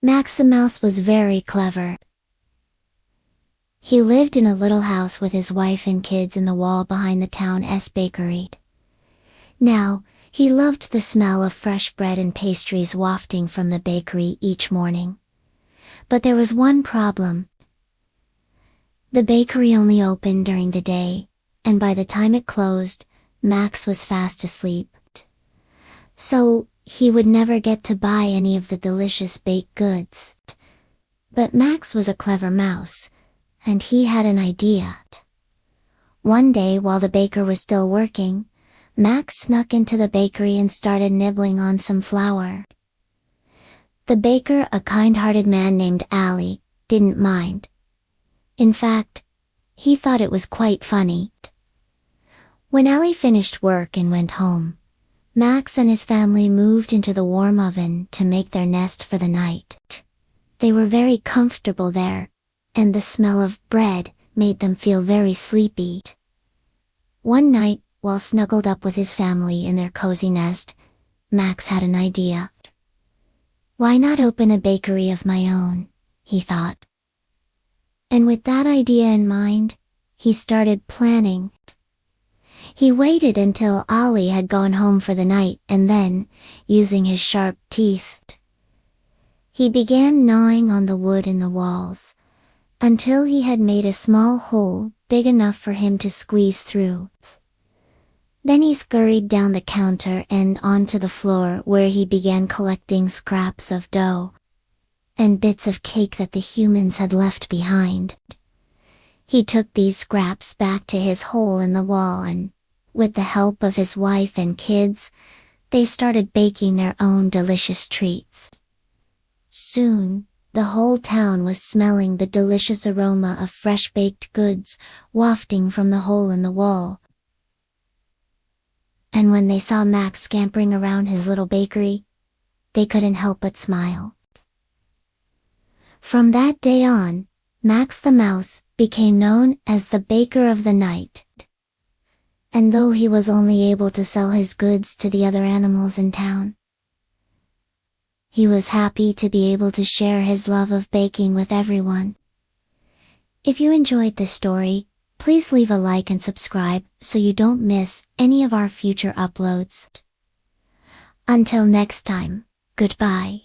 Max the mouse was very clever. He lived in a little house with his wife and kids in the wall behind the town's bakery. Now, he loved the smell of fresh bread and pastries wafting from the bakery each morning. But there was one problem. The bakery only opened during the day, and by the time it closed, Max was fast asleep. So, he would never get to buy any of the delicious baked goods. But Max was a clever mouse, and he had an idea. One day while the baker was still working, Max snuck into the bakery and started nibbling on some flour. The baker, a kind-hearted man named Ali, didn't mind. In fact, he thought it was quite funny. When Ali finished work and went home, Max and his family moved into the warm oven to make their nest for the night. They were very comfortable there, and the smell of bread made them feel very sleepy. One night, while snuggled up with his family in their cozy nest, Max had an idea. Why not open a bakery of my own, he thought. And with that idea in mind, he started planning. He waited until Ali had gone home for the night and then, using his sharp teeth, he began gnawing on the wood in the walls, until he had made a small hole big enough for him to squeeze through. Then he scurried down the counter and onto the floor where he began collecting scraps of dough and bits of cake that the humans had left behind. He took these scraps back to his hole in the wall and, with the help of his wife and kids, they started baking their own delicious treats. Soon, the whole town was smelling the delicious aroma of fresh baked goods wafting from the hole in the wall. And when they saw Max scampering around his little bakery, they couldn't help but smile. From that day on, Max the mouse became known as the Baker of the Night. And though he was only able to sell his goods to the other animals in town, he was happy to be able to share his love of baking with everyone. If you enjoyed this story, please leave a like and subscribe so you don't miss any of our future uploads. Until next time, goodbye.